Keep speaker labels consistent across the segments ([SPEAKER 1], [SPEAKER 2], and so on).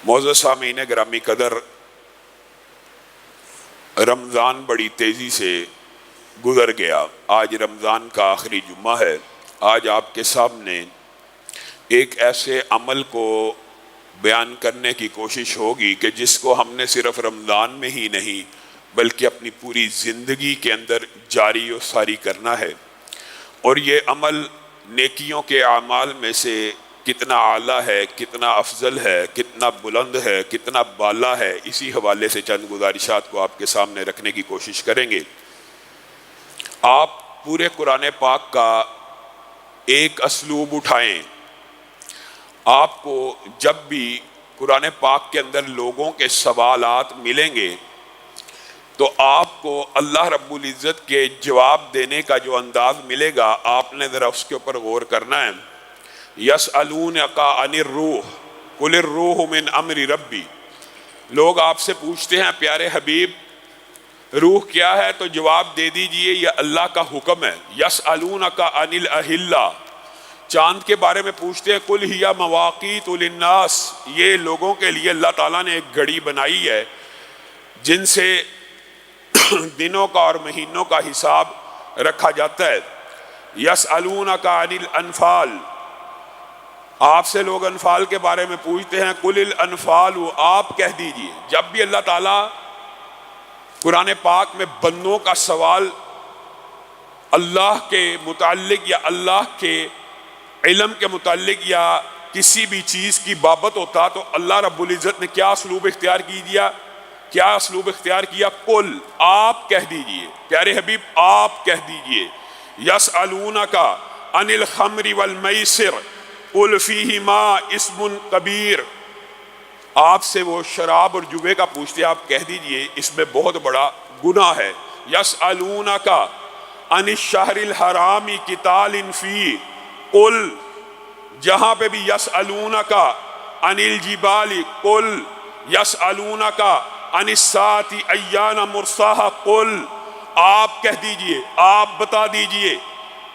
[SPEAKER 1] معزز سامعین گرامی قدر، رمضان بڑی تیزی سے گزر گیا۔ آج رمضان کا آخری جمعہ ہے۔ آج آپ کے سامنے ایک ایسے عمل کو بیان کرنے کی کوشش ہوگی کہ جس کو ہم نے صرف رمضان میں ہی نہیں بلکہ اپنی پوری زندگی کے اندر جاری و ساری کرنا ہے، اور یہ عمل نیکیوں کے اعمال میں سے کتنا اعلیٰ ہے، کتنا افضل ہے، کتنا بلند ہے، کتنا بالا ہے، اسی حوالے سے چند گزارشات کو آپ کے سامنے رکھنے کی کوشش کریں گے۔ آپ پورے قرآن پاک کا ایک اسلوب اٹھائیں۔ آپ کو جب بھی قرآن پاک کے اندر لوگوں کے سوالات ملیں گے تو آپ کو اللہ رب العزت کے جواب دینے کا جو انداز ملے گا، آپ نے ذرا اس کے اوپر غور کرنا ہے۔ یسألونک عن الروح قل الروح من امر ربی، لوگ آپ سے پوچھتے ہیں پیارے حبیب روح کیا ہے، تو جواب دے دیجئے یہ اللہ کا حکم ہے۔ یسألونک عن الاہلہ، چاند کے بارے میں پوچھتے ہیں، قل ہی مواقیت للناس، یہ لوگوں کے لیے اللہ تعالیٰ نے ایک گھڑی بنائی ہے جن سے دنوں کا اور مہینوں کا حساب رکھا جاتا ہے۔ یسألونک عن الانفال، آپ سے لوگ انفال کے بارے میں پوچھتے ہیں، قل الانفال، آپ کہہ دیجئے۔ جب بھی اللہ تعالیٰ قرآن پاک میں بندوں کا سوال اللہ کے متعلق یا اللہ کے علم کے متعلق یا کسی بھی چیز کی بابت ہوتا تو اللہ رب العزت نے کیا اسلوب اختیار کیا؟ قل، آپ کہہ دیجئے، پیارے حبیب آپ کہہ دیجئے۔ یسألونک عن الخمر والمیسر قل فیہما اسم کبیر، آپ سے وہ شراب اور جوے کا پوچھتے ہیں، آپ کہہ دیجئے اس میں بہت بڑا گناہ ہے۔ یسألونک عن الشہر الحرام قتال فیہ قل، جہاں پہ بھی یسألونک عن الجبال قل، یسألونک عن الساعۃ ایان مرساہا قل، آپ کہہ دیجئے، آپ بتا دیجئے۔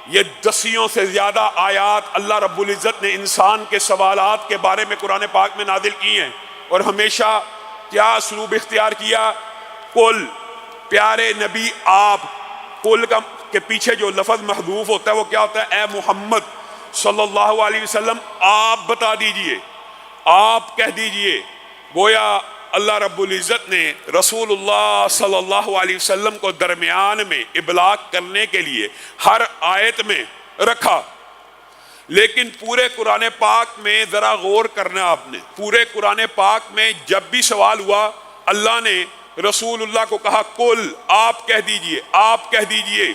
[SPEAKER 1] یہ 10 سے زیادہ آیات اللہ رب العزت نے انسان کے سوالات کے بارے میں قرآن پاک میں نازل کی ہیں، اور ہمیشہ کیا اسلوب اختیار کیا؟ قل، پیارے نبی آپ، قل کے پیچھے جو لفظ محذوف ہوتا ہے وہ کیا ہوتا ہے؟ اے محمد صلی اللہ علیہ وسلم آپ بتا دیجئے، آپ کہہ دیجئے۔ گویا اللہ رب العزت نے رسول اللہ صلی اللہ علیہ وسلم کو درمیان میں ابلاغ کرنے کے لیے ہر آیت میں رکھا، لیکن پورے قرآن پاک میں ذرا غور کرنا آپ نے۔ پورے قرآن پاک میں جب بھی سوال ہوا اللہ نے رسول اللہ کو کہا قل، آپ کہہ دیجئے، آپ کہہ دیجئے۔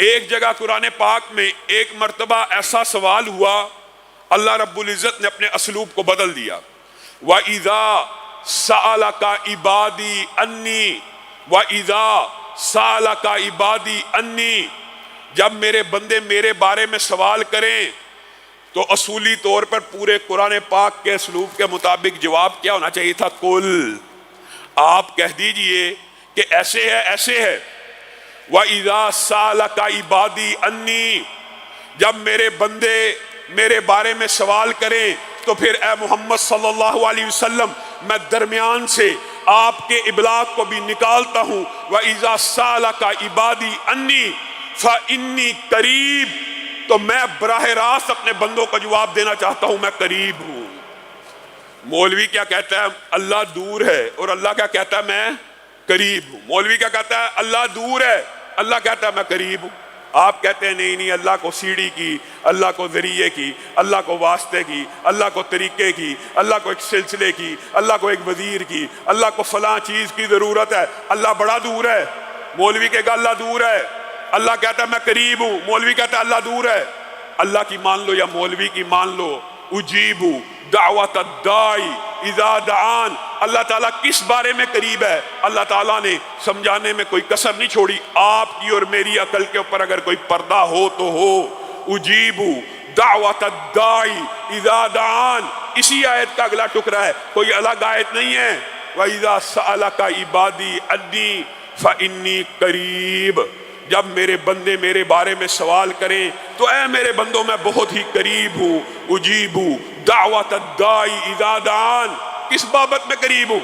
[SPEAKER 1] ایک جگہ قرآن پاک میں ایک مرتبہ ایسا سوال ہوا، اللہ رب العزت نے اپنے اسلوب کو بدل دیا۔ وَإِذَا سَأَلَكَ عِبَادِي أَنِّي وَإِذَا سَأَلَكَ عِبَادِي أَنِّي، جب میرے بندے میرے بارے میں سوال کریں تو اصولی طور پر پورے قرآن پاک کے اسلوب کے مطابق جواب کیا ہونا چاہیے تھا؟ قل، آپ کہہ دیجئے کہ ایسے ہے، ایسے ہے۔ وَإِذَا سَأَلَكَ عِبَادِي أَنِّي، جب میرے بندے میرے بارے میں سوال کریں تو پھر اے محمد صلی اللہ علیہ وسلم میں درمیان سے آپ کے ابلاغ کو بھی نکالتا ہوں۔ وَإِذَا سَأَلَكَ عِبَادِي أَنِّي فَإِنِّي قریب، تو میں براہ راست اپنے بندوں کو جواب دینا چاہتا ہوں، میں قریب ہوں۔ مولوی کیا کہتا ہے؟ اللہ دور ہے، اور اللہ کیا کہتا ہے؟ میں قریب ہوں۔ مولوی کیا کہتا ہے؟ اللہ دور ہے، اللہ کہتا ہے میں قریب ہوں۔ آپ کہتے ہیں نہیں، اللہ کو سیڑھی کی، اللہ کو ذریعے کی، اللہ کو واسطے کی، اللہ کو طریقے کی، اللہ کو ایک سلسلے کی، اللہ کو ایک وزیر کی، اللہ کو فلاں چیز کی ضرورت ہے، اللہ بڑا دور ہے۔ مولوی کہے گا اللہ دور ہے، اللہ کہتا ہے میں قریب ہوں۔ مولوی کہتا ہے اللہ دور ہے۔ اللہ کی مان لو یا مولوی کی مان لو، اجیبو دعوت الداعی اذا دعان، اللہ تعالیٰ کس بارے میں قریب ہے؟ اللہ تعالیٰ نے سمجھانے میں کوئی کسر نہیں چھوڑی۔ آپ کی اور میری عقل کے اوپر اگر کوئی پردہ ہو تو ہو، اجیبو دعوت الداعی اذا دعان، اسی آیت کا اگلا ٹکڑا ہے، کوئی الگ آیت نہیں ہے۔ وَإِذَا سَأَلَكَ عِبَادِي عَنِّي فَإِنِّي قریب، جب میرے بندے میرے بارے میں سوال کریں تو اے میرے بندوں میں بہت ہی قریب ہوں۔ اجیبو دعوت الداعی اذا دعان، کس بابت میں قریب ہوں؟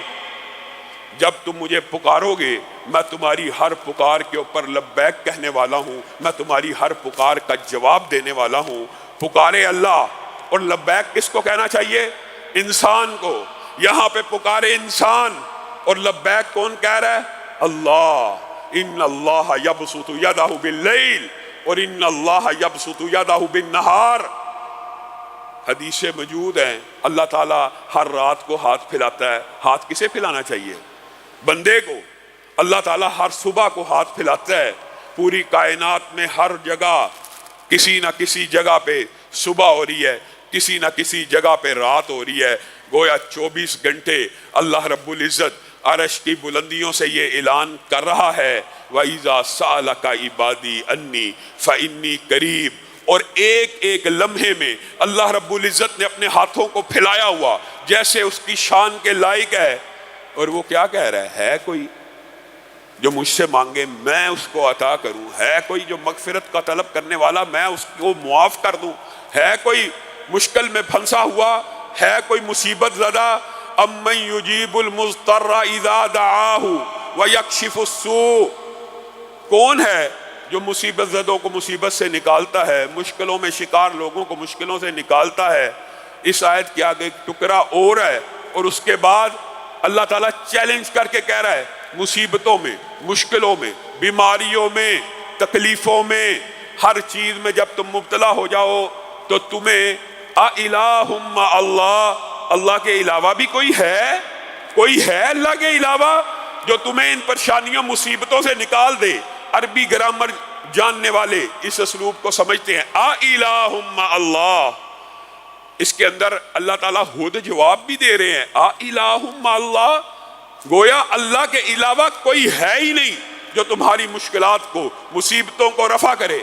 [SPEAKER 1] جب تم مجھے پکارو گے میں تمہاری ہر پکار کے اوپر لبیک کہنے والا ہوں، میں تمہاری ہر پکار کا جواب دینے والا ہوں۔ پکارے اللہ، اور لبیک کس کو کہنا چاہیے؟ انسان کو۔ یہاں پہ پکارے انسان اور لبیک کون کہہ رہا ہے؟ اللہ۔ ان اللہ یبسط یدہ باللیل اور ان اللہ یبسط یدہ بالنہار۔ حدیث موجود ہیں اللہ تعالیٰ ہر رات کو ہاتھ پھیلاتا ہے۔ ہاتھ کسے پھیلانا چاہیے؟ بندے کو۔ اللہ تعالیٰ ہر صبح کو ہاتھ پھیلاتا ہے۔ پوری کائنات میں ہر جگہ کسی نہ کسی جگہ پہ صبح ہو رہی ہے، کسی نہ کسی جگہ پہ رات ہو رہی ہے۔ گویا 24 گھنٹے اللہ رب العزت عرش کی بلندیوں سے یہ اعلان کر رہا ہے وَإِذَا سَأَلَكَ عِبَادِي أَنِّي فَإِنِّي قَرِيبٌ۔ اور ایک ایک لمحے میں اللہ رب العزت نے اپنے ہاتھوں کو پھیلایا ہوا جیسے اس کی شان کے لائق ہے۔ اور وہ کیا کہہ رہا ہے کوئی جو مجھ سے مانگے میں اس کو عطا کروں؟ ہے کوئی جو مغفرت کا طلب کرنے والا میں اس کو معاف کر دوں؟ ہے کوئی مشکل میں پھنسا ہوا؟ ہے کوئی مصیبت زدہ؟ امن یجیب المضطر اذا دعاہ ویکشف السوء۔ کون ہے جو مصیبت زدوں کو مصیبت سے نکالتا ہے، مشکلوں میں شکار لوگوں کو مشکلوں سے نکالتا ہے؟ اس آیت کے آگے ایک ٹکڑا اور ہے، اور اس کے بعد اللہ تعالیٰ چیلنج کر کے کہہ رہا ہے مصیبتوں میں، مشکلوں میں، بیماریوں میں، تکلیفوں میں، ہر چیز میں جب تم مبتلا ہو جاؤ تو تمہیں اِلٰہٌ مع اللہ، اللہ کے علاوہ بھی کوئی ہے؟ کوئی ہے اللہ کے علاوہ جو تمہیں ان پریشانیوں مصیبتوں سے نکال دے؟ عربی گرامر جاننے والے اس اسلوب کو سمجھتے ہیں اِلٰہٌ مع اللہ۔ اس کے اندر اللہ تعالیٰ خود جواب بھی دے رہے ہیں اِلٰہٌ مع اللہ۔ گویا اللہ کے علاوہ کوئی ہے ہی نہیں جو تمہاری مشکلات کو، مصیبتوں کو رفع کرے۔